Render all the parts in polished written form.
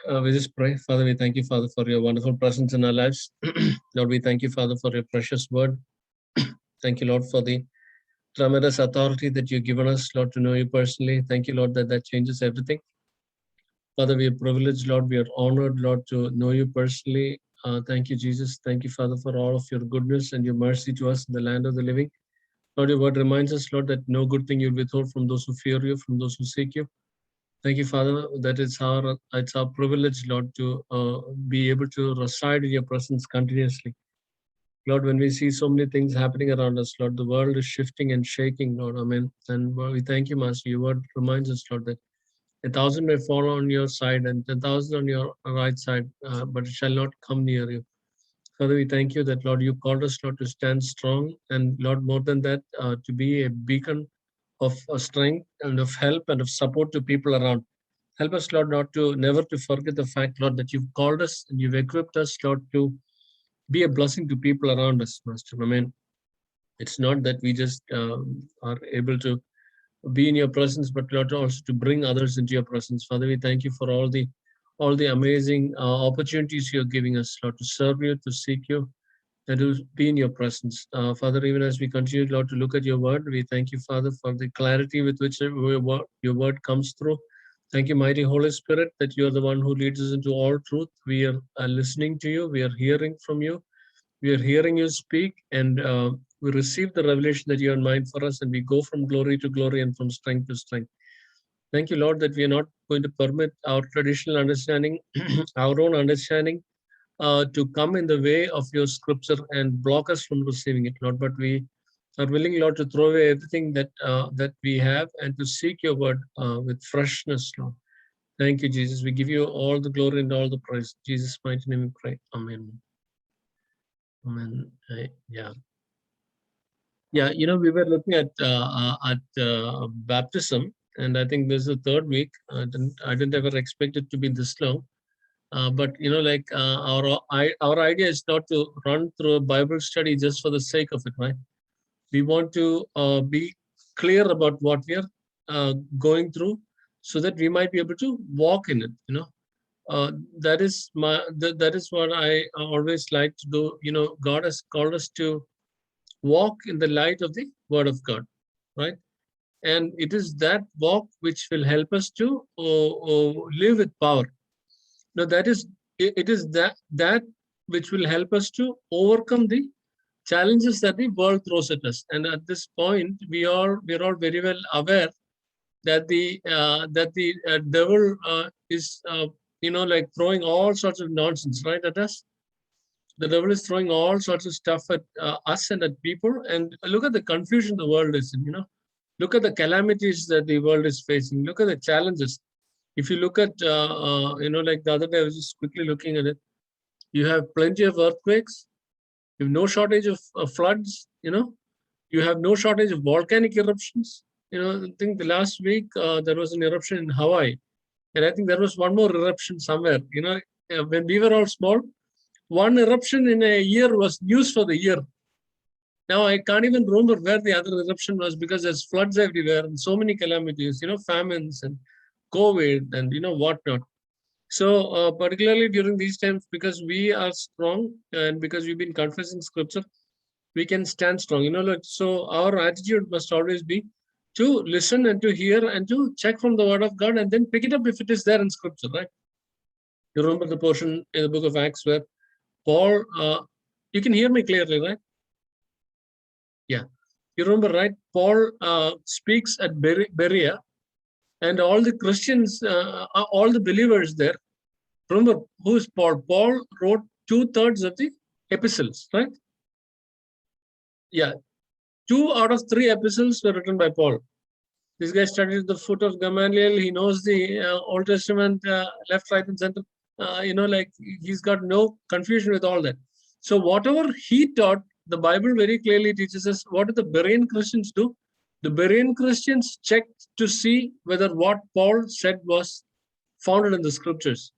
We just pray. Father, we thank you, Father, for your wonderful presence in our lives. Lord, we thank you, Father, for your precious word. Thank you, Lord, for the tremendous authority that you've given us, Lord, to know you personally. Thank you, Lord, that changes everything. Father, we are privileged, Lord. We are honored, Lord, to know you personally. Thank you, Jesus. Thank you, Father, for all of your goodness and your mercy to us in the land of the living. Lord, your word reminds us, Lord, that no good thing you'll withhold from those who fear you, from those who seek you. Thank you, Father, that it's our privilege, Lord, to be able to reside in your presence continuously. Lord, when we see so many things happening around us, Lord, the world is shifting and shaking, Lord, amen. And we thank you, Master. Your word reminds us, Lord, that 1,000 may fall on your side and 10,000 on your right side, but it shall not come near you. Father, we thank you that, Lord, you called us, Lord, to stand strong. And, Lord, more than that, to be a beacon of strength and of help and of support to people around. Help us, Lord, never to forget the fact, Lord, that you've called us and you've equipped us, Lord, to be a blessing to people around us, Master. I mean, it's not that we just are able to be in your presence, but Lord, also to bring others into your presence. Father, we thank you for all the amazing opportunities you're giving us, Lord, to serve you, to seek you, and to be in your presence. Father, even as we continue, Lord, to look at your word, we thank you, Father, for the clarity with which your word comes through. Thank you, mighty Holy Spirit, that you are the one who leads us into all truth. We are listening to you. We are hearing from you. We are hearing you speak, and we receive the revelation that you are in mind for us, and we go from glory to glory and from strength to strength. Thank you, Lord, that we are not going to permit our traditional understanding, our own understanding, to come in the way of your scripture and block us from receiving it, Lord. But we are willing, Lord, to throw away everything that we have and to seek your word with freshness, Lord. Thank you, Jesus. We give you all the glory and all the praise. In Jesus' mighty name we pray. Amen. Amen. Yeah. Yeah, we were looking at baptism, and I think this is the third week. I didn't ever expect it to be this long. But like our idea is not to run through a Bible study just for the sake of it, right? We want to be clear about what we are going through, so that we might be able to walk in it. That is what I always like to do. God has called us to walk in the light of the Word of God, right? And it is that walk which will help us to live with power. Now, it is that which will help us to overcome the challenges that the world throws at us. And at this point, we're all very well aware that the devil is like throwing all sorts of nonsense right at us. The devil is throwing all sorts of stuff at us and at people. And look at the confusion the world is in. Look at the calamities that the world is facing. Look at the challenges. If you look at like the other day, I was just quickly looking at it. You have plenty of earthquakes. You have no shortage of floods. You have no shortage of volcanic eruptions. I think the last week there was an eruption in Hawaii, and I think there was one more eruption somewhere. When we were all small, one eruption in a year was news for the year. Now I can't even remember where the other eruption was, because there's floods everywhere and so many calamities, famines and COVID and whatnot. So particularly during these times, because we are strong and because we've been confessing scripture, we can stand strong. So our attitude must always be to listen and to hear and to check from the Word of God and then pick it up if it is there in scripture, right? You remember the portion in the book of Acts where Paul, you can hear me clearly, right? Yeah. You remember, right? Paul speaks at Berea, and all the Christians, all the believers there. Remember, who is Paul? Paul wrote 2/3 of the epistles, right? Yeah. 2 out of 3 epistles were written by Paul. This guy studied at the foot of Gamaliel. He knows the Old Testament left, right, and center. Like he's got no confusion with all that. So whatever he taught, the Bible very clearly teaches us. What did the Berean Christians do? The Berean Christians checked to see whether what Paul said was founded in the scriptures.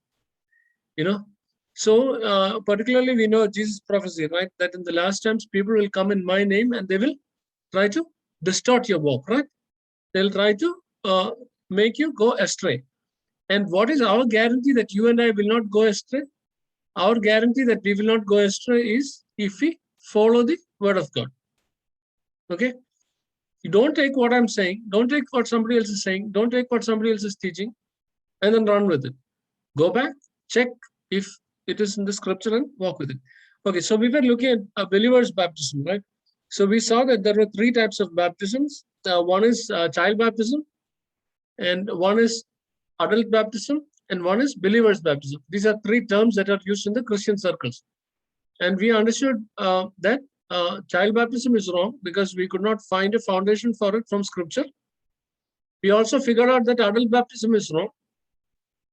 So particularly we know Jesus' prophecy, right? That in the last times people will come in my name and they will try to distort your walk, right? They'll try to make you go astray. And what is our guarantee that you and I will not go astray? Our guarantee that we will not go astray is if we follow the word of God. Okay? You don't take what I'm saying, don't take what somebody else is saying, don't take what somebody else is teaching, and then run with it. Go back, check if it is in the scripture and walk with it. Okay, so we were looking at a believer's baptism, right? So we saw that there were three types of baptisms. One is child baptism, and one is adult baptism, and one is believer's baptism. These are three terms that are used in the Christian circles. And we understood that child baptism is wrong because we could not find a foundation for it from scripture. We also figured out that adult baptism is wrong.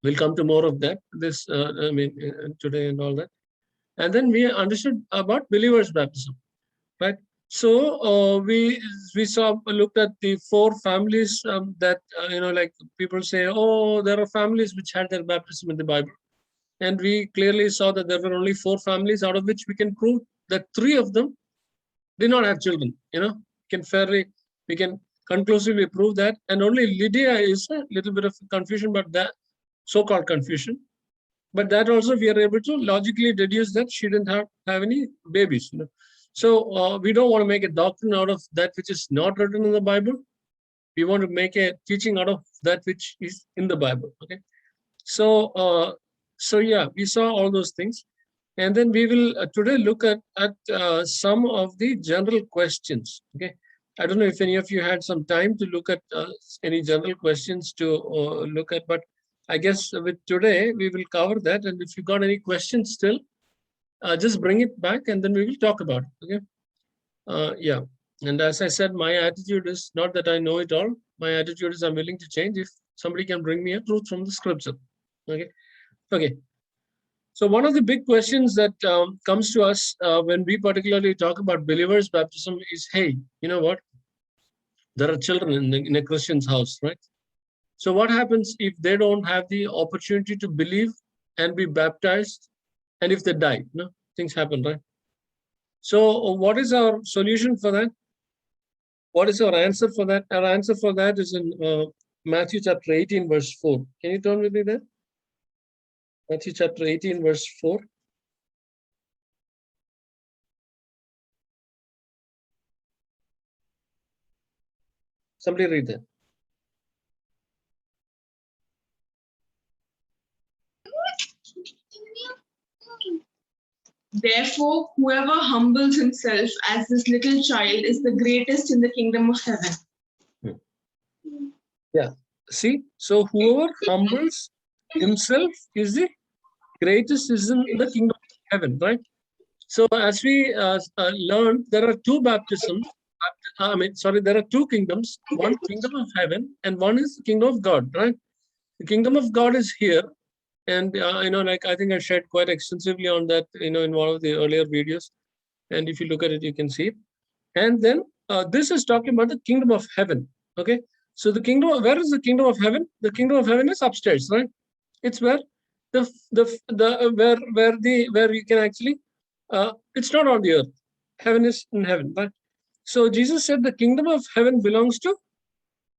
We'll come to more of that today and all that. And then we understood about believers' baptism, right? So we looked at the four families that like people say, oh, there are families which had their baptism in the Bible, and we clearly saw that there were only four families out of which we can prove that three of them did not have children. We can conclusively prove that, and only Lydia is a little bit of confusion, but that so-called confusion. But that also we are able to logically deduce that she didn't have any babies. So we don't want to make a doctrine out of that which is not written in the Bible. We want to make a teaching out of that which is in the Bible. Okay. So yeah, we saw all those things. And then we will today look at some of the general questions. Okay. I don't know if any of you had some time to look at any general questions to look at, but I guess with today, we will cover that. And if you got any questions still, just bring it back and then we will talk about it. Okay. Yeah. And as I said, my attitude is not that I know it all. My attitude is I'm willing to change if somebody can bring me a truth from the scripture. Okay. Okay. So one of the big questions that comes to us when we particularly talk about believers' baptism is, hey, you know what? There are children in a Christian's house, right? So what happens if they don't have the opportunity to believe and be baptized, and if they die? Things happen, right? So what is our solution for that? What is our answer for that? Our answer for that is in Matthew chapter 18, verse 4. Can you turn with me there? Matthew chapter 18, verse 4. Somebody read that. Therefore, whoever humbles himself as this little child is the greatest in the kingdom of heaven. Yeah. See, so whoever humbles himself is the greatest is in the kingdom of heaven, right? So as we learned, there are two baptisms. There are two kingdoms. One kingdom of heaven and one is the kingdom of God, right? The kingdom of God is here. And, I think I shared quite extensively on that, in one of the earlier videos. And if you look at it, you can see it. And then this is talking about the kingdom of heaven. Okay. So where is the kingdom of heaven? The kingdom of heaven is upstairs, right? It's where where you can actually, it's not on the earth. Heaven is in heaven, right? So Jesus said the kingdom of heaven belongs to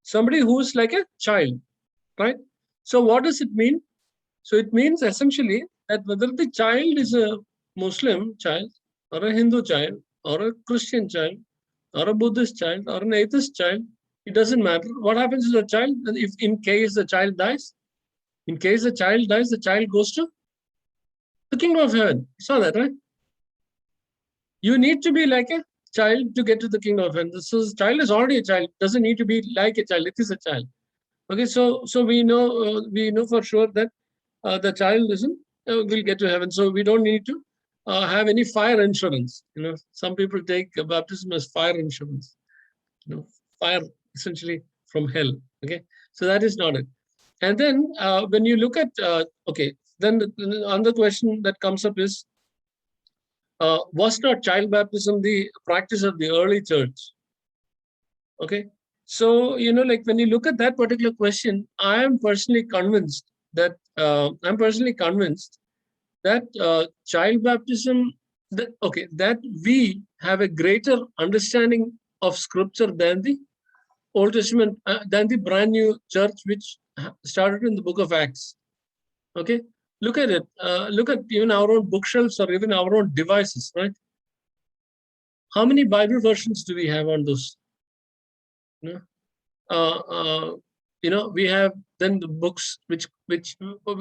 somebody who is like a child, right? So what does it mean? So it means essentially that whether the child is a Muslim child or a Hindu child or a Christian child or a Buddhist child or an atheist child, it doesn't matter. What happens to the child? If in case the child dies, the child goes to the kingdom of heaven. You saw that, right? You need to be like a child to get to the kingdom of heaven. So the child is already a child. It doesn't need to be like a child. It is a child. Okay, so we know for sure that the child will get to heaven. So we don't need to have any fire insurance. Some people take baptism as fire insurance. Fire essentially from hell. Okay, so that is not it. And then when you look at then the other question that comes up is, was not child baptism the practice of the early church? Okay, so when you look at that particular question, I am personally convinced that child baptism, that we have a greater understanding of scripture than the Old Testament, than the brand new church which started in the book of Acts. Okay, look at it. Look at even our own bookshelves or even our own devices, right? How many Bible versions do we have on those? You know, we have then the books which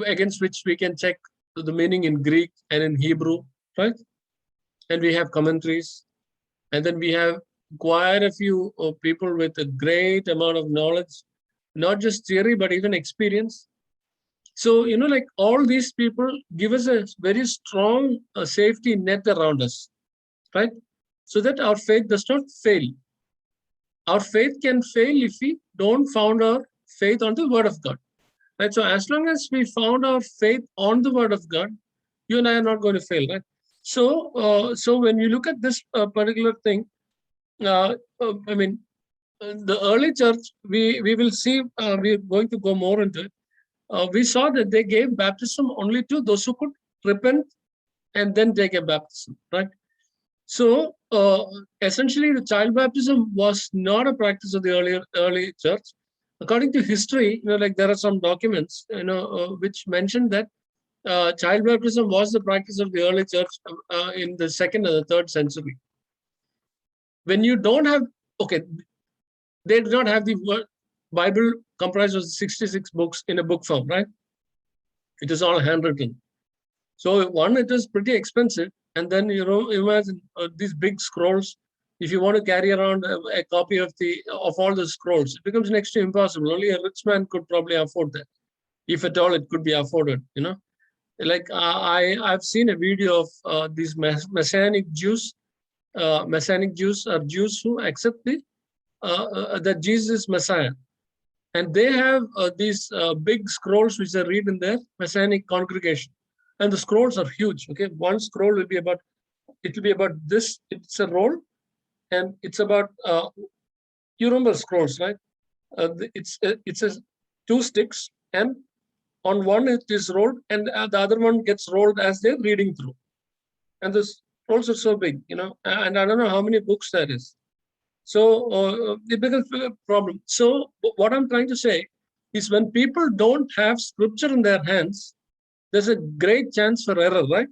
against which we can check the meaning in Greek and in Hebrew, right? And we have commentaries, and then we have quite a few people with a great amount of knowledge, not just theory but even experience. So, you know, like all these people give us a very strong safety net around us, right? So that our faith does not fail. Our faith can fail if we don't found our faith on the word of God, right? So as long as we found our faith on the word of God, you and I are not going to fail, right? So when you look at this particular thing, I mean, the early church, we will see, we're going to go more into it. We saw that they gave baptism only to those who could repent and then take a baptism, right? So essentially, the child baptism was not a practice of the early church. According to history, you know, like there are some documents, you know, which mention that child baptism was the practice of the early church in the 2nd and the 3rd century. When you don't have, okay, they did not have the Bible comprised of 66 books in a book form, right? It is all handwritten. So one, it is pretty expensive. And then, you know, imagine these big scrolls. If you want to carry around a copy of all the scrolls, it becomes next to impossible. Only a rich man could probably afford that. If at all it could be afforded, you know. Like I've seen a video of these Messianic Jews. Messianic Jews are Jews who accept that Jesus is Messiah. And they have these big scrolls which they read in their Messianic congregation. And the scrolls are huge. Okay, one scroll will be about, it will be about this. It's a roll, and it's about you remember scrolls, right? It's a 2 sticks, and on one it is rolled, and the other one gets rolled as they're reading through. And the scrolls are so big, you know, and I don't know how many books that is. So it becomes a problem. So what I'm trying to say is when people don't have scripture in their hands, there's a great chance for error, right?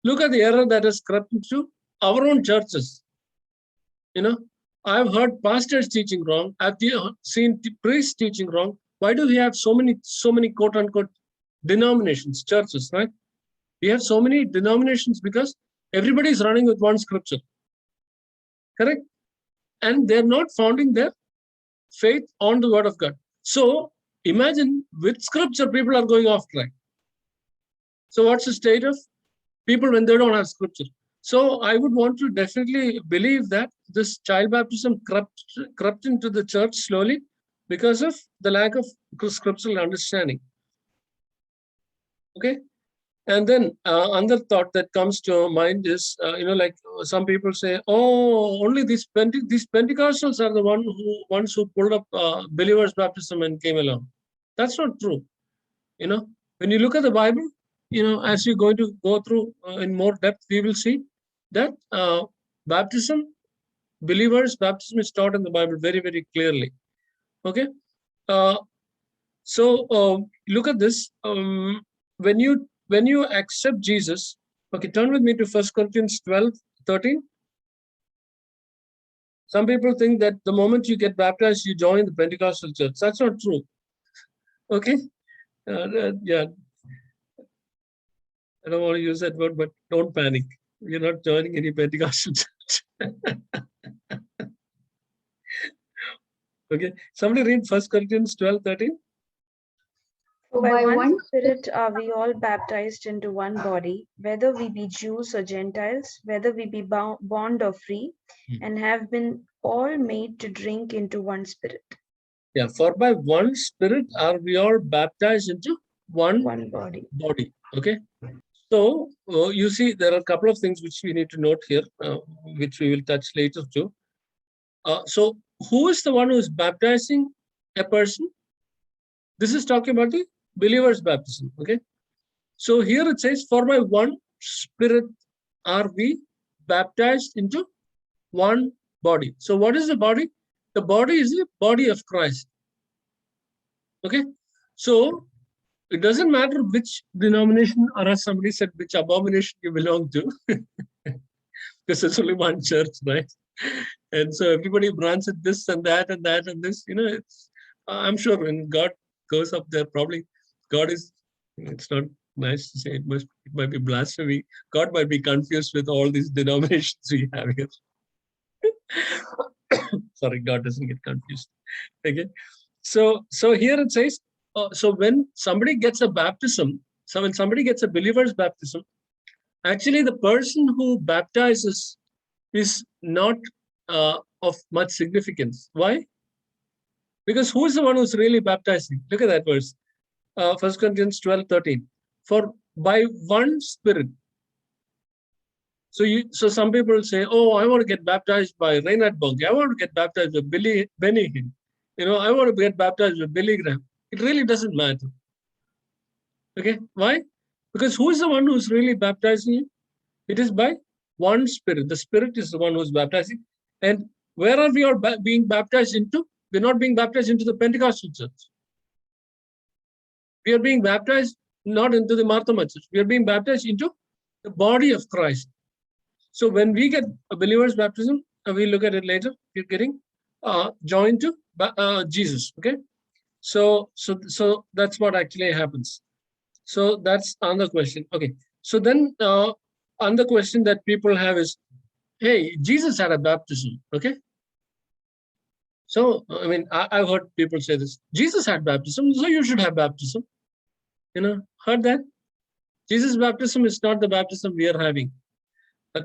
Look at the error that has crept into our own churches. You know, I've heard pastors teaching wrong. I've seen priests teaching wrong. Why do we have so many quote unquote denominations, churches, right? We have so many denominations because everybody is running with one scripture, correct? And they're not founding their faith on the word of God. So imagine with scripture, people are going off track. So what's the state of people when they don't have scripture? So I would want to definitely believe that this child baptism crept into the church slowly because of the lack of scriptural understanding. Okay. And then another thought that comes to mind is, you know, like some people say, oh, only these Pentecostals are the ones who pulled up believers' baptism and came along. That's not true. You know, when you look at the Bible, you know, as you're going to go through in more depth, we will see that baptism, believers' baptism is taught in the Bible very, very clearly. Okay. So look at this. When you accept Jesus, okay, turn with me to 1 Corinthians 12:13. Some people think that the moment you get baptized, you join the Pentecostal church. That's not true. Okay. Yeah. I don't want to use that word, but don't panic. You're not joining any Pentecostal church. Okay. Somebody read 1 Corinthians 12:13. For by one Spirit are we all baptized into one body, whether we be Jews or Gentiles, whether we be bond or free, and have been all made to drink into one Spirit. Yeah, for by one Spirit are we all baptized into one body. Okay. So you see, there are a couple of things which we need to note here, which we will touch later too. So who is the one who is baptizing a person? This is talking about the believer's baptism. Okay. So here it says, for by one Spirit are we baptized into one body. So what is the body? The body is the body of Christ. Okay, so it doesn't matter which denomination, or as somebody said, which abomination you belong to, because it's only one church, right? And so everybody branches this and that and that and this. It's I'm sure when God goes up there, probably God is. It's not nice to say. It might be blasphemy. God might be confused with all these denominations we have here. Sorry, God doesn't get confused. Okay, so here it says, so when somebody gets a baptism, so when somebody gets a believer's baptism, actually the person who baptizes is not of much significance. Why? Because who is the one who's really baptizing? Look at that verse, 1 Corinthians 12:13. For by one Spirit. So some people say, oh, I want to get baptized by Reinhard Bonnke. I want to get baptized by Benny Hinn. I want to get baptized by Billy Graham. It really doesn't matter. Okay, why? Because who is the one who's really baptizing you? It is by one Spirit. The Spirit is the one who's baptizing. And where are we all being baptized into? We're not being baptized into the Pentecostal church. We are being baptized not into the Martha church. We are being baptized into the body of Christ. So when we get a believer's baptism, we'll look at it later. We're getting joined to Jesus. Okay, so that's what actually happens. So that's another question. Okay, so then another question that people have is, hey, Jesus had a baptism. Okay, so I mean, I've heard people say this. Jesus had baptism, so you should have baptism. Heard that? Jesus' baptism is not the baptism we are having.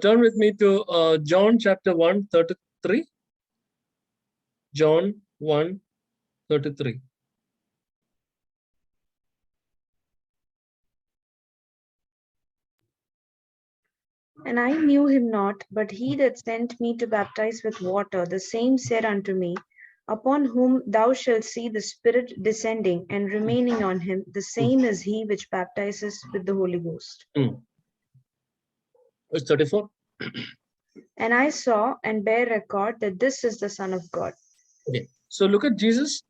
Turn with me to John chapter 1:33. John 1:33. And I knew him not, but he that sent me to baptize with water, the same said unto me, upon whom thou shalt see the Spirit descending and remaining on him, the same is he which baptizes with the Holy Ghost. Verse 34. And I saw and bear record that this is the Son of God. Okay, so look at Jesus.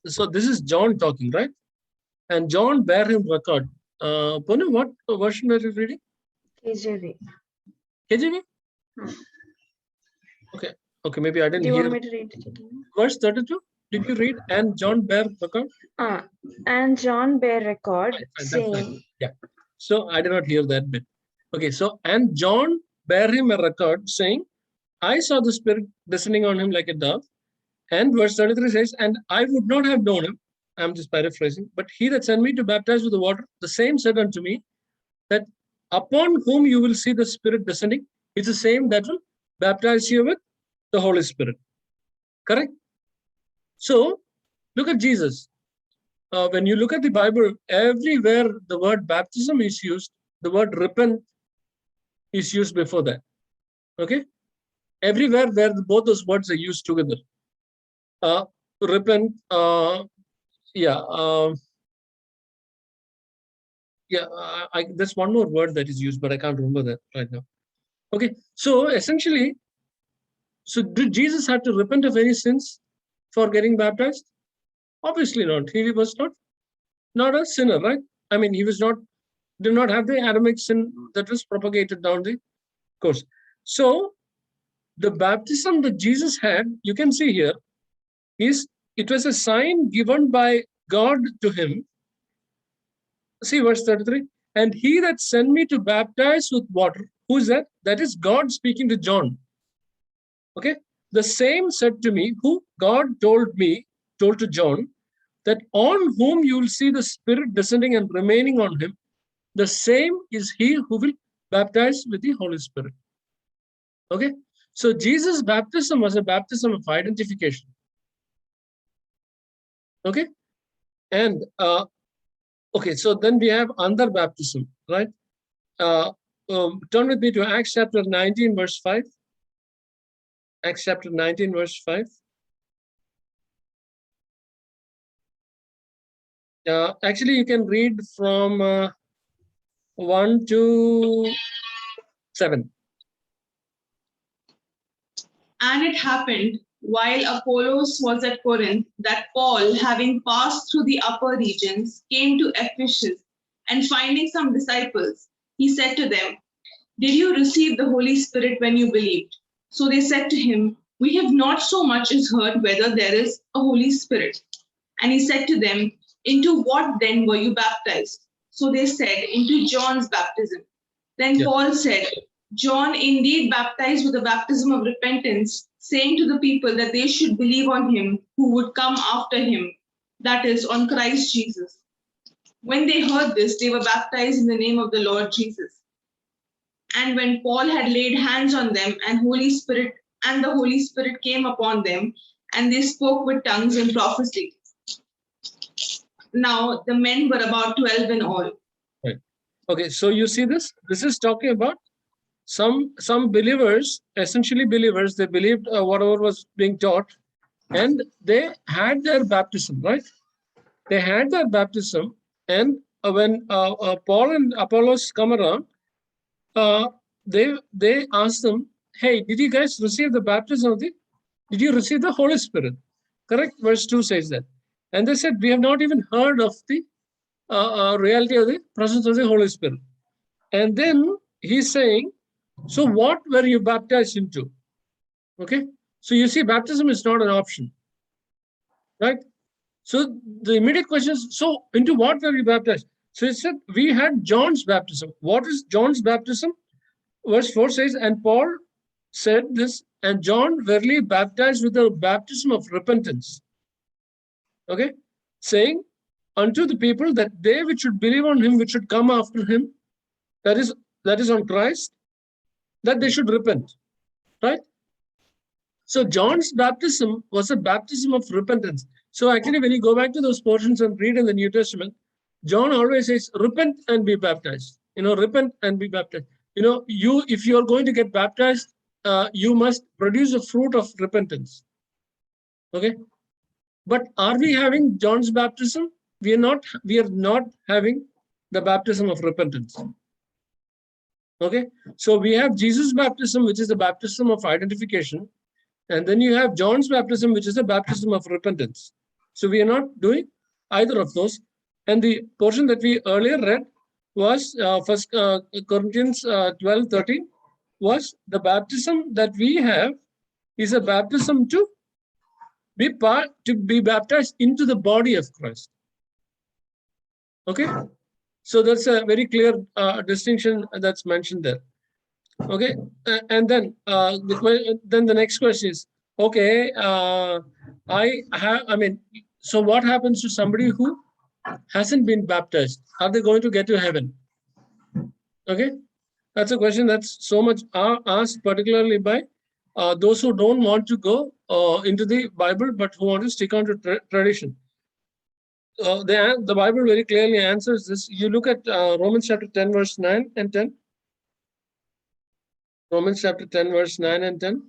So this is John talking, right? And John bear him record. Ponu, what version are you reading? KJV. KJV? Okay, maybe I didn't Do you hear. want me to read it? Verse 32. Did you read? And John bear record? And John bear record, Fine, saying. Yeah. So I did not hear that bit. Okay, so and John bear him a record, saying, I saw the Spirit descending on him like a dove. And verse 33 says, and I would not have known him. I'm just paraphrasing. But he that sent me to baptize with the water, the same said unto me, that upon whom you will see the Spirit descending, it's the same that will baptize you with the Holy Spirit. Correct? So, look at Jesus. When you look at the Bible, everywhere the word baptism is used, the word repent is used before that. Okay? Everywhere where both those words are used together. Repent, there's one more word that is used, but I can't remember that right now. Okay, so essentially, so did Jesus have to repent of any sins for getting baptized? Obviously not. He was not a sinner, right? I mean, did not have the Adamic sin that was propagated down the course. So the baptism that Jesus had, you can see here, it was a sign given by God to him. See verse 33. And he that sent me to baptize with water, who is that? That is God speaking to John. Okay. The same said to me, who God told to John, that on whom you will see the Spirit descending and remaining on him, the same is he who will baptize with the Holy Spirit. Okay. So Jesus' baptism was a baptism of identification. Okay. And okay, so then we have under baptism, right? Turn with me to Acts chapter 19, verse 5. Acts chapter 19, verse 5. Actually, you can read from 1 to 7. And it happened, while Apollos was at Corinth, that Paul, having passed through the upper regions, came to Ephesus, and finding some disciples, he said to them, "Did you receive the Holy Spirit when you believed?" So they said to him, "We have not so much as heard whether there is a Holy Spirit." And he said to them, "Into what then were you baptized?" So they said, "Into John's baptism." Then Yeah. Paul said, "John indeed baptized with a baptism of repentance, saying to the people that they should believe on him who would come after him, that is, on Christ Jesus." When they heard this, they were baptized in the name of the Lord Jesus. And when Paul had laid hands on them, and the Holy Spirit came upon them, and they spoke with tongues and prophecy. Now the men were about 12 in all. Right. Okay, so you see this? This is talking about some believers, essentially believers, they believed whatever was being taught, and they had their baptism, right? They had their baptism, and when Paul and Apollos come around, they asked them, "Hey, did you guys receive the baptism of the? Did you receive the Holy Spirit?" Correct. Verse 2 says that, and they said, "We have not even heard of the reality of the presence of the Holy Spirit." And then he's saying, "So what were you baptized into?" Okay. So you see, baptism is not an option, right? So the immediate question is, so into what were you baptized? So it said, we had John's baptism. What is John's baptism? Verse 4 says, and Paul said this, and John verily baptized with the baptism of repentance. Okay. Saying unto the people that they which should believe on him, which should come after him, that is on Christ, that they should repent. Right? So John's baptism was a baptism of repentance. So actually, when you go back to those portions and read in the New Testament, John always says, repent and be baptized. Repent and be baptized. If you're going to get baptized, you must produce a fruit of repentance. Okay. But are we having John's baptism? We are not having the baptism of repentance. Okay. So we have Jesus' baptism, which is the baptism of identification. And then you have John's baptism, which is a baptism of repentance. So we are not doing either of those. And the portion that we earlier read was 1 Corinthians 12:13, was the baptism that we have is a baptism to be baptized into the body of Christ. Okay, so that's a very clear distinction that's mentioned there. Okay, and then the next question is, okay, so what happens to somebody who hasn't been baptized? Are they going to get to heaven? Okay, that's a question that's so much asked, particularly by those who don't want to go into the Bible, but who want to stick on to tradition. The Bible very clearly answers this. You look at Romans chapter 10, verse 9 and 10. Romans chapter 10, verse 9 and 10.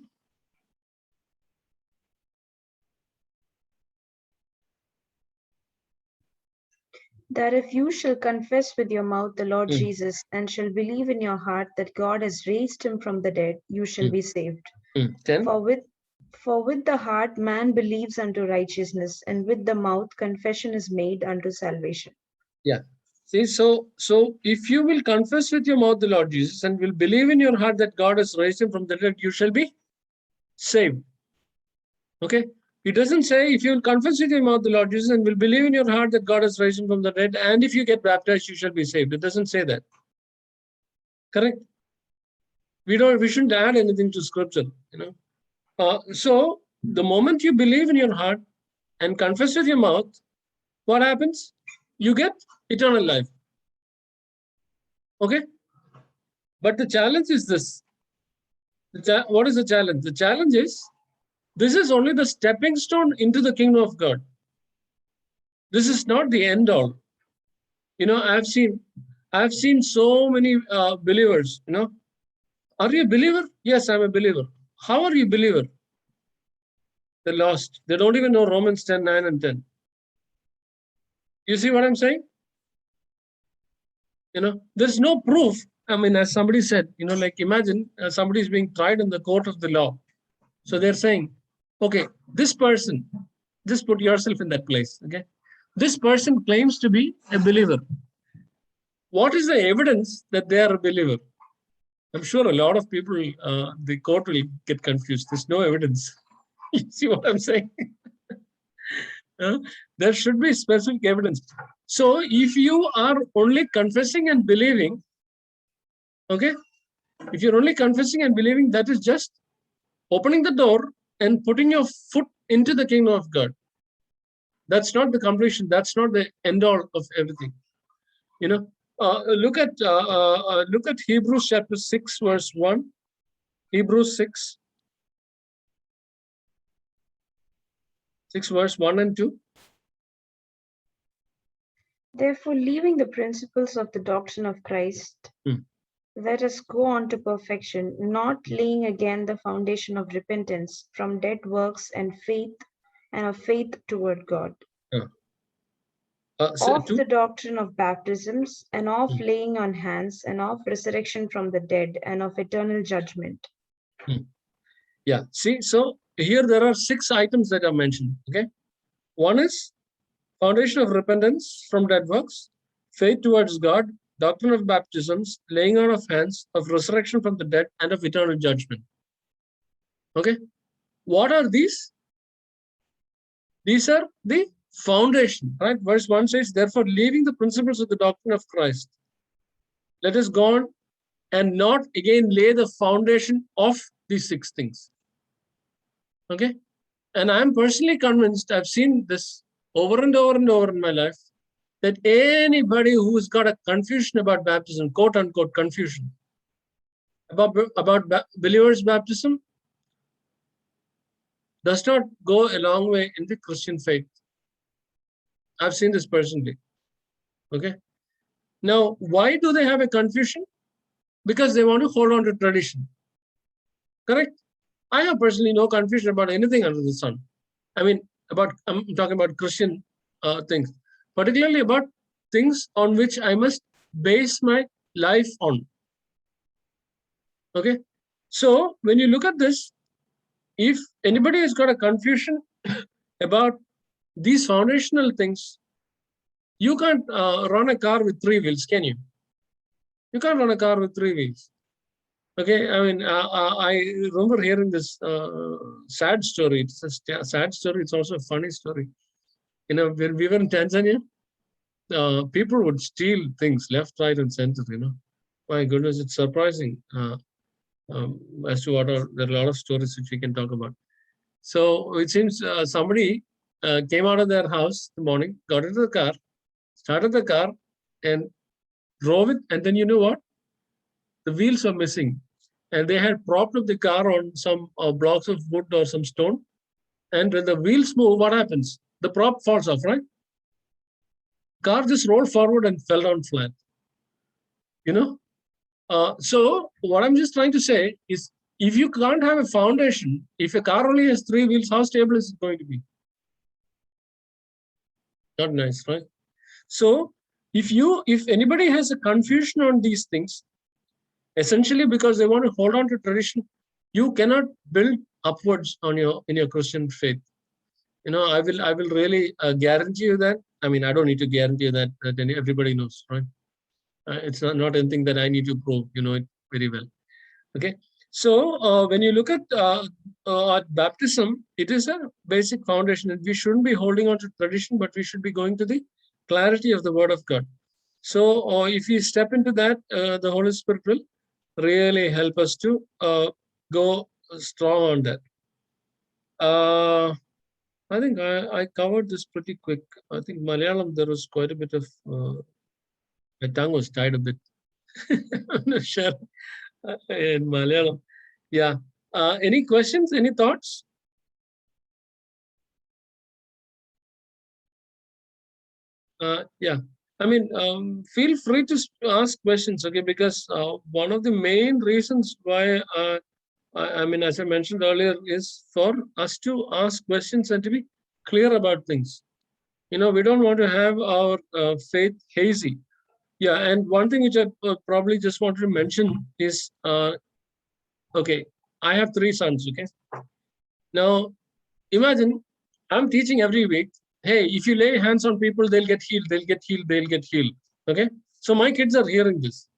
That if you shall confess with your mouth the Lord Jesus, and shall believe in your heart that God has raised him from the dead, you shall be saved. 10. For with the heart man believes unto righteousness, and with the mouth confession is made unto salvation. Yeah. See, so if you will confess with your mouth the Lord Jesus and will believe in your heart that God has raised him from the dead, you shall be saved. Okay. It doesn't say if you will confess with your mouth the Lord Jesus and will believe in your heart that God has raised him from the dead, and if you get baptized, you shall be saved. It doesn't say that. Correct? We shouldn't add anything to scripture, So the moment you believe in your heart and confess with your mouth, what happens? You get eternal life. Okay? But the challenge is this. What is the challenge? The challenge is, this is only the stepping stone into the kingdom of God. This is not the end all. I've seen so many believers, Are you a believer? Yes, I'm a believer. How are you a believer? They're lost. They don't even know Romans 10, 9 and 10. You see what I'm saying? There's no proof. As somebody said, like imagine somebody is being tried in the court of the law. So they're saying, Okay, this person, just put yourself in that place. Okay, this person claims to be a believer. What is the evidence that they are a believer? I'm sure a lot of people, the court will get confused. There's no evidence. You see what I'm saying? There should be specific evidence. So if you are only confessing and believing, okay, if you're only confessing and believing, that is just opening the door and putting your foot into the kingdom of God. That's not the completion. That's not the end all of everything. You know, look at Hebrews chapter 6, verse 1. Hebrews 6, verse 1 and 2. Therefore, leaving the principles of the doctrine of Christ, let us go on to perfection, not laying again the foundation of repentance from dead works and of faith toward God. Of the doctrine of baptisms and of laying on hands and of resurrection from the dead and of eternal judgment. Yeah, see, so here there are 6 items that are mentioned. Okay, one is foundation of repentance from dead works, faith towards God, doctrine of baptisms, laying on of hands, of resurrection from the dead, and of eternal judgment. Okay, what are these? These are the foundation, right? Verse 1 says, therefore, leaving the principles of the doctrine of Christ, let us go on and not again lay the foundation of these 6 things. Okay, and I'm personally convinced, I've seen this over and over and over in my life, that anybody who's got a confusion about baptism, quote unquote confusion, about believers' baptism, does not go a long way in the Christian faith. I've seen this personally. Okay. Now, why do they have a confusion? Because they want to hold on to tradition. Correct? I have personally no confusion about anything under the sun. I mean, I'm talking about Christian things, particularly about things on which I must base my life on. Okay. So when you look at this, if anybody has got a confusion about these foundational things, you can't run a car with 3 wheels, can you? You can't run a car with 3 wheels. Okay, I mean, I remember hearing this sad story. It's a sad story. It's also a funny story. You know, when we were in Tanzania, people would steal things left, right, and center. You know, my goodness, it's surprising as to there are a lot of stories which we can talk about. So it seems somebody came out of their house in the morning, got into the car, started the car, and drove it. And then you know what? The wheels were missing. And they had propped up the car on some blocks of wood or some stone. And when the wheels move, what happens? The prop falls off, right? Car just rolled forward and fell down flat. You know? So what I'm just trying to say is, if you can't have a foundation, if a car only has 3 wheels, how stable is it going to be? Not nice, right? So if anybody has a confusion on these things, essentially because they want to hold on to tradition, you cannot build upwards in your Christian faith. You know, I will really guarantee you that. I mean, I don't need to guarantee you that everybody knows, right? It's not anything that I need to prove. You know it very well. Okay. So when you look at baptism, it is a basic foundation, and we shouldn't be holding on to tradition, but we should be going to the clarity of the Word of God. So if we step into that, the Holy Spirit will really help us to go strong on that. I think I covered this pretty quick. I think Malayalam, there was quite a bit of, my tongue was tied a bit. I'm not sure in Malayalam. Yeah. Any questions, any thoughts? Yeah. I mean, feel free to ask questions, okay? Because one of the main reasons why, I mean, as I mentioned earlier, is for us to ask questions and to be clear about things. You know, we don't want to have our faith hazy. Yeah, and one thing which I probably just wanted to mention is, okay, I have 3 sons, okay? Now, Imagine I'm teaching every week. Hey, if you lay hands on people, they'll get healed, they'll get healed, they'll get healed. Okay. So my kids are hearing this.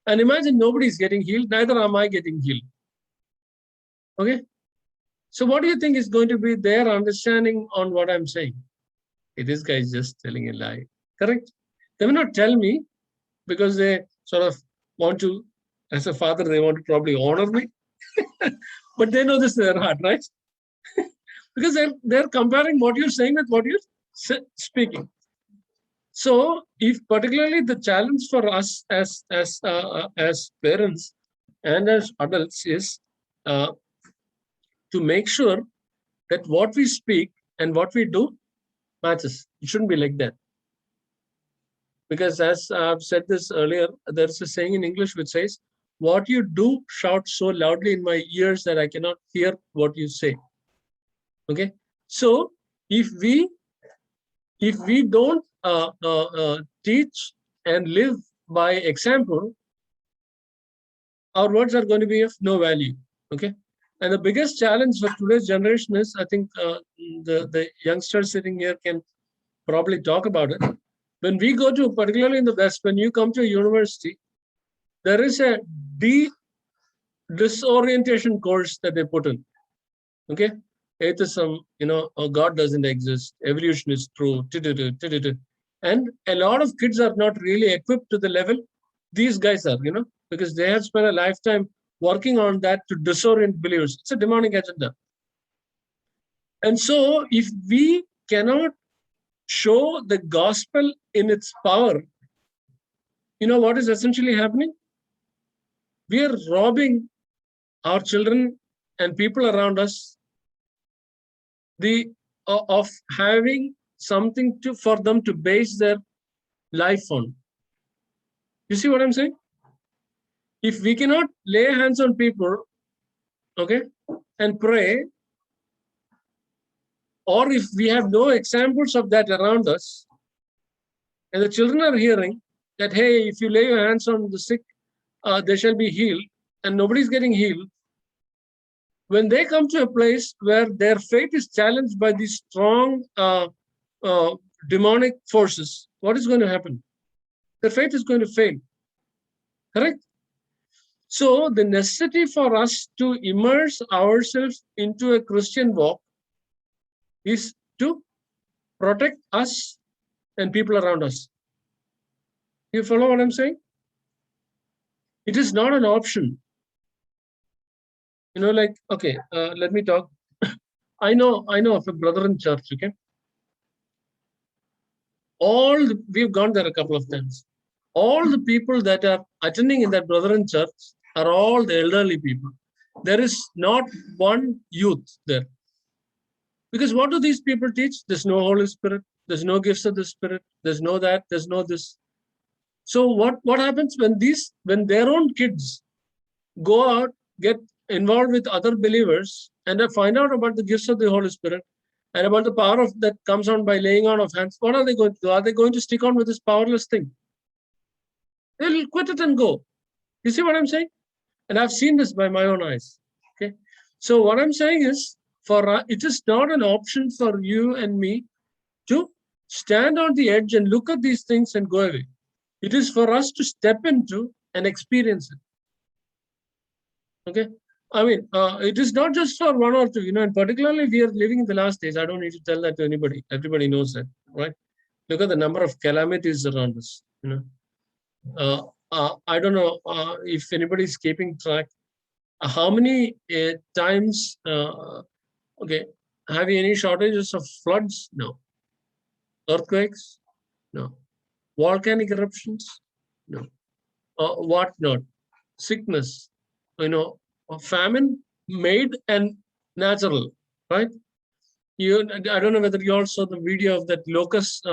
And imagine nobody's getting healed, neither am I getting healed. Okay. So what do you think is going to be their understanding on what I'm saying? Hey, this guy is just telling a lie. Correct? They will not tell me because they sort of want to, as a father, they want to probably honor me. But they know this in their heart, right? Because they're comparing what you're saying with what you're speaking. So, if particularly the challenge for us as parents and as adults is to make sure that what we speak and what we do matches. It shouldn't be like that. Because as I've said this earlier, there's a saying in English which says, "What you do shouts so loudly in my ears that I cannot hear what you say." Okay, so if we don't teach and live by example, our words are going to be of no value. Okay, and the biggest challenge for today's generation is, I think the youngsters sitting here can probably talk about it. When we go to, particularly in the West, when you come to a university, there is a disorientation course that they put in. Okay, atheism, God doesn't exist, evolution is true, and a lot of kids are not really equipped to the level these guys are, because they have spent a lifetime working on that to disorient believers. It's a demonic agenda. And so if we cannot show the gospel in its power, what is essentially happening? We are robbing our children and people around us of having something for them to base their life on. You see what I'm saying? If we cannot lay hands on people, okay, and pray, or if we have no examples of that around us, and the children are hearing that, hey, if you lay your hands on the sick, they shall be healed, and nobody's getting healed, when they come to a place where their faith is challenged by these strong demonic forces, what is going to happen? Their faith is going to fail. Correct? So the necessity for us to immerse ourselves into a Christian walk is to protect us and people around us. You follow what I'm saying? It is not an option. Okay, let me talk. I know of a brother in church, okay? We've gone there a couple of times. All the people that are attending in that brother in church are all the elderly people. There is not one youth there. Because what do these people teach? There's no Holy Spirit. There's no gifts of the Spirit. There's no that. There's no this. So what happens when their own kids go out, get involved with other believers, and they find out about the gifts of the Holy Spirit and about the power that comes on by laying on of hands? What are they going to do? Are they going to stick on with this powerless thing? They'll quit it and go. You see what I'm saying? And I've seen this by my own eyes. Okay. So what I'm saying is, it is not an option for you and me to stand on the edge and look at these things and go away. It is for us to step into and experience it. Okay. I mean, it is not just for one or two, and particularly we are living in the last days. I don't need to tell that to anybody. Everybody knows that, right? Look at the number of calamities around us. I don't know if anybody is keeping track. How many times? Okay, have you any shortages of floods? No. Earthquakes? No. Volcanic eruptions? No. What not? Sickness? Famine made and natural, right? I don't know whether you all saw the video of that locust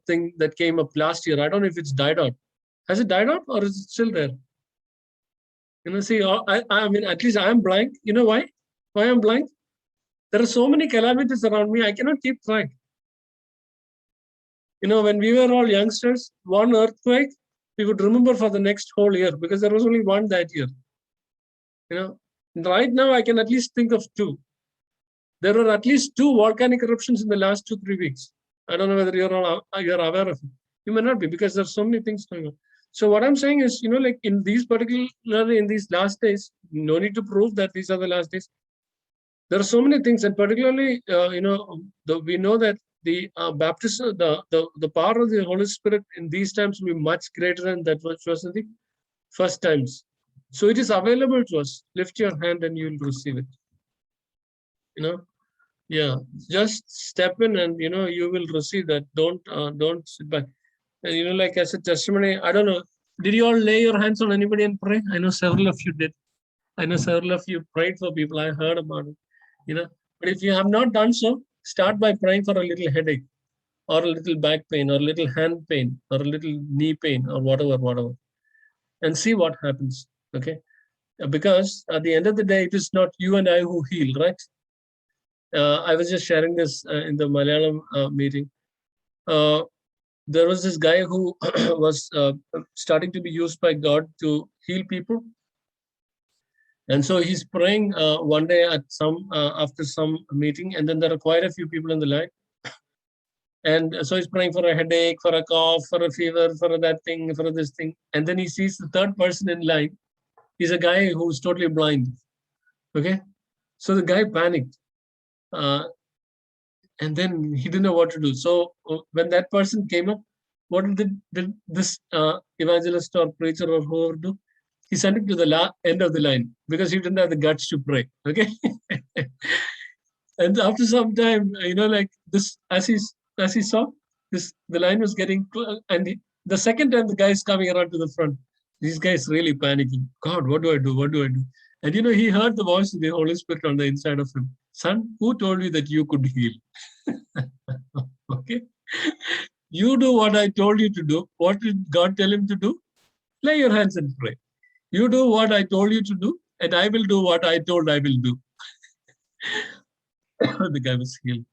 thing that came up last year. I don't know if it's died out. Has it died out or is it still there? See, I mean, at least I'm blank. You know why? Why I'm blank? There are so many calamities around me, I cannot keep track. When we were all youngsters, one earthquake, we would remember for the next whole year because there was only one that year. Right now, I can at least think of two. There were at least 2 volcanic eruptions in the last 2-3 weeks. I don't know whether you're aware of it. You may not be, because there's so many things going on. So what I'm saying is, like in these particularly in these last days, no need to prove that these are the last days. There are so many things, and particularly, we know that the baptism, the power of the Holy Spirit in these times will be much greater than that which was in the first times. So it is available to us. Lift your hand and you will receive it. Yeah, just step in and you will receive that. Don't sit back. And like as a testimony, I don't know, did you all lay your hands on anybody and pray? I know several of you did. I know several of you prayed for people. I heard about it. But if you have not done so, start by praying for a little headache, or a little back pain, or a little hand pain, or a little knee pain, or whatever, and see what happens. Okay, because at the end of the day, it is not you and I who heal, right? I was just sharing this in the Malayalam meeting. There was this guy who was starting to be used by God to heal people. And so he's praying one day at after some meeting, and then there are quite a few people in the line. And so he's praying for a headache, for a cough, for a fever, for that thing, for this thing. And then he sees the third person in line. He's a guy who's totally blind. Okay. So the guy panicked. And then he didn't know what to do. So when that person came up, what did this evangelist or preacher or whoever do? He sent him to the end of the line because he didn't have the guts to pray. Okay. And after some time, like this, as he saw this, the line was getting, and the second time the guy is coming around to the front. This guy is really panicking. God, what do I do? What do I do? And he heard the voice of the Holy Spirit on the inside of him. Son, who told you that you could heal? Okay. You do what I told you to do. What did God tell him to do? Lay your hands and pray. You do what I told you to do, and I will do what I told I will do. The guy was healed.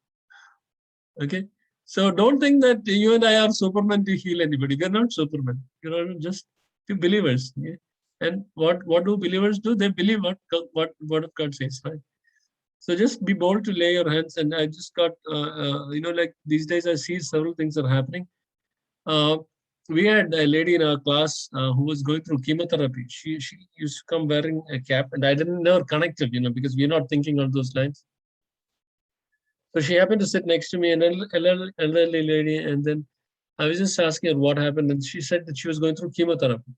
Okay. So don't think that you and I are Superman to heal anybody. We're not Superman. Just believers. Okay? And what do believers do? They believe what Word of God says, right? So just be bold to lay your hands. And I just got, like these days I see several things are happening. We had a lady in our class who was going through chemotherapy. She used to come wearing a cap, and I didn't know her connected, because we're not thinking on those lines. So she happened to sit next to me, an elderly lady, and then I was just asking her what happened, and she said that she was going through chemotherapy.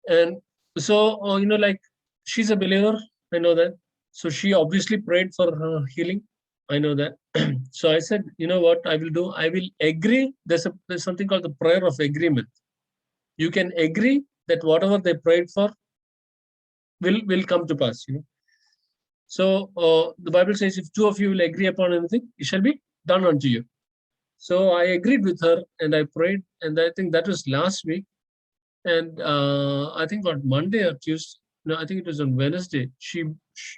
And so, like she's a believer, I know that. So she obviously prayed for her healing. I know that. So I said, you know what I will do? I will agree. There's something called the prayer of agreement. You can agree that whatever they prayed for will come to pass. So the Bible says, if two of you will agree upon anything, it shall be done unto you. So I agreed with her and I prayed, and I think that was last week. And I think on Monday or Tuesday, no, I think it was on Wednesday, she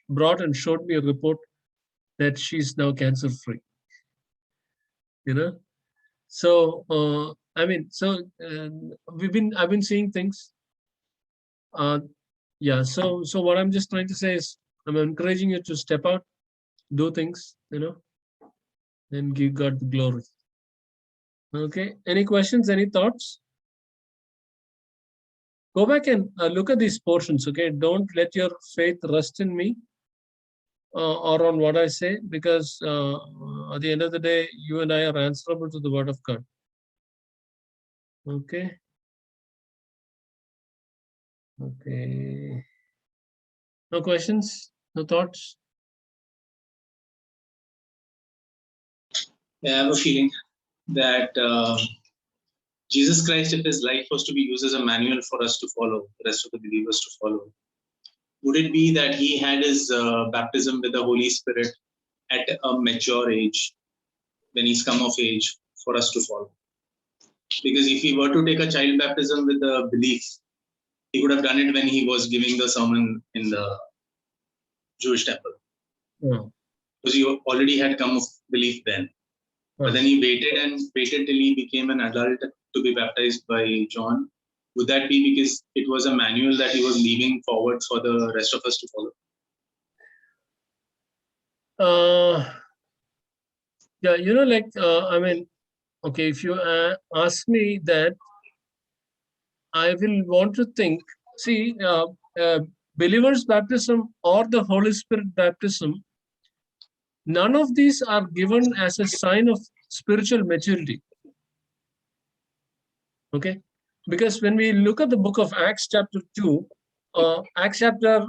brought and showed me a report that she's now cancer-free. So I mean, so I've been seeing things. Yeah. So what I'm just trying to say is, I'm encouraging you to step out, do things, and give God the glory. Okay. Any questions? Any thoughts? Go back and look at these portions. Okay. Don't let your faith rest in me or on what I say, because at the end of the day, you and I are answerable to the Word of God. Okay. Okay. No questions? No thoughts? I have a feeling that Jesus Christ, if his life was to be used as a manual for us to follow, the rest of the believers to follow, would it be that he had his baptism with the Holy Spirit at a mature age, when he's come of age, for us to follow? Because if he were to take a child baptism with the belief, he would have done it when he was giving the sermon in the Jewish temple. Yeah. Because he already had come of belief then. But then he waited till he became an adult to be baptized by John. Would that be because it was a manual that he was leaving forward for the rest of us to follow? Yeah, I mean, okay, if you ask me that, I will want to think, see, believers' baptism or the Holy Spirit baptism, none of these are given as a sign of spiritual maturity. Okay, because when we look at the book of Acts chapter 2, Acts chapter,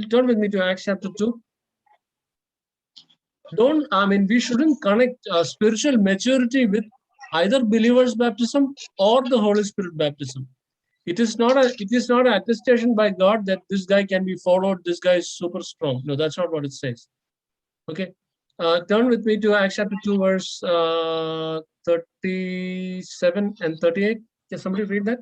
turn with me to Acts chapter 2. We shouldn't connect spiritual maturity with either believers' baptism or the Holy Spirit baptism. It is not an attestation by God that this guy can be followed, this guy is super strong. No, that's not what it says. Okay. Turn with me to Acts chapter 2, verse 37 and 38. Can somebody read that?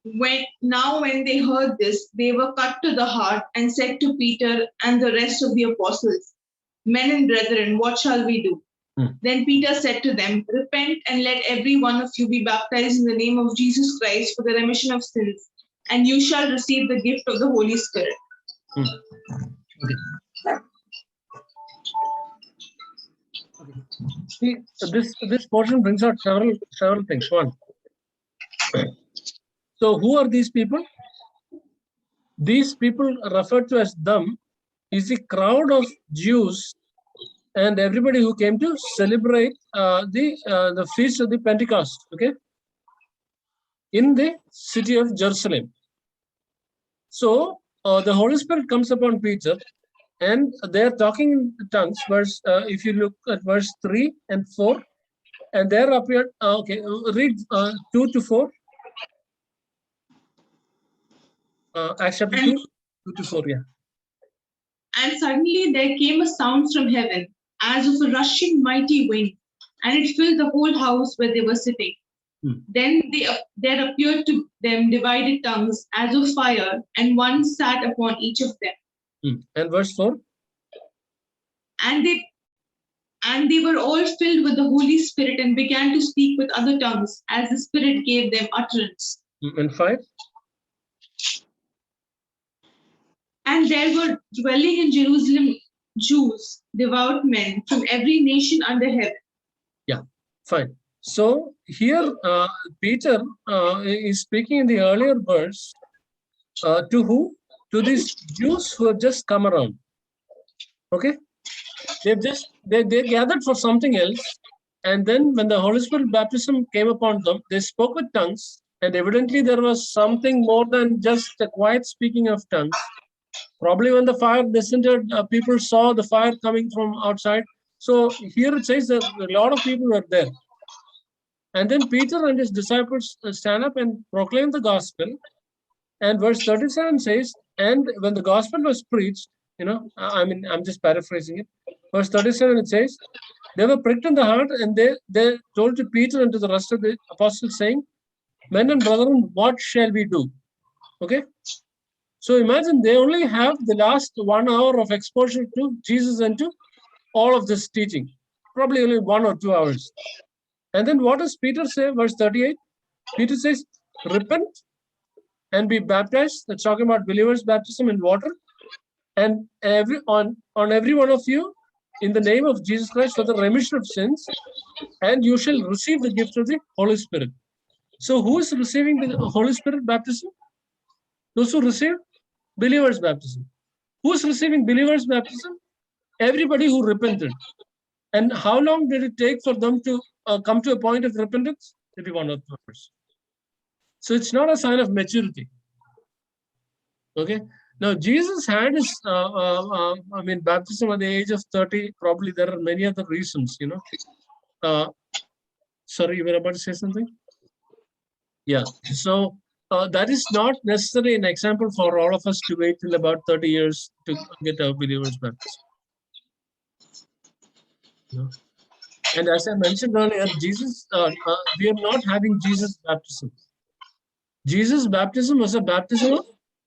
When they heard this, they were cut to the heart and said to Peter and the rest of the apostles, "Men and brethren, what shall we do?" Then Peter said to them, "Repent and let every one of you be baptized in the name of Jesus Christ for the remission of sins, and you shall receive the gift of the Holy Spirit." Okay. See, this portion brings out several things. One, so who are these people? These people referred to as them is the crowd of Jews and everybody who came to celebrate the feast of the Pentecost. Okay, in the city of Jerusalem. So the Holy Spirit comes upon Peter, and they are talking in tongues. If you look at verse 3 and 4, and there appeared. Read 2 to 4. Acts chapter 2, 2 to 4. Yeah. And suddenly there came a sound from heaven, as of a rushing mighty wind, and it filled the whole house where they were sitting. Then there appeared to them divided tongues as of fire, and one sat upon each of them. And verse 4. And they were all filled with the Holy Spirit and began to speak with other tongues as the Spirit gave them utterance. And 5. And there were dwelling in Jerusalem Jews, devout men from every nation under heaven. Yeah, fine. So here Peter is speaking in the earlier verse to who? To these Jews who have just come around. Okay, they gathered for something else, and then when the Holy Spirit baptism came upon them, they spoke with tongues, and evidently there was something more than just a quiet speaking of tongues. Probably when the fire descended, people saw the fire coming from outside. So here it says that a lot of people were there. And then Peter and his disciples stand up and proclaim the gospel. And verse 37 says, and when the gospel was preached, I'm just paraphrasing it. Verse 37, it says, they were pricked in the heart, and they told to Peter and to the rest of the apostles, saying, "Men and brethren, what shall we do?" Okay. So imagine they only have the last 1 hour of exposure to Jesus and to all of this teaching, probably only 1 or 2 hours. And then what does Peter say? Verse 38, Peter says, "Repent and be baptized." That's talking about believers' baptism in water. And on every one of you in the name of Jesus Christ for the remission of sins, and you shall receive the gift of the Holy Spirit. So who is receiving the Holy Spirit baptism? Those who receive believers' baptism. Who's receiving believers' baptism? Everybody who repented. And how long did it take for them to come to a point of repentance? Maybe 1 or 2 hours. So it's not a sign of maturity. Okay. Now Jesus had his, baptism at the age of 30. Probably there are many other reasons. Sorry, you were about to say something? Yeah. So that is not necessarily an example for all of us to wait till about 30 years to get our believers' baptism. No. And as I mentioned earlier, we are not having Jesus' baptism. Jesus' baptism was a baptism of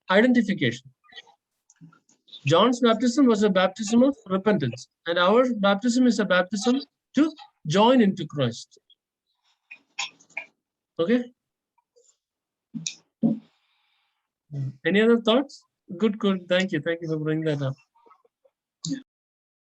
identification. John's baptism was a baptism of repentance. And our baptism is a baptism to join into Christ. Okay? Any other thoughts? Good, good. Thank you. Thank you for bringing that up.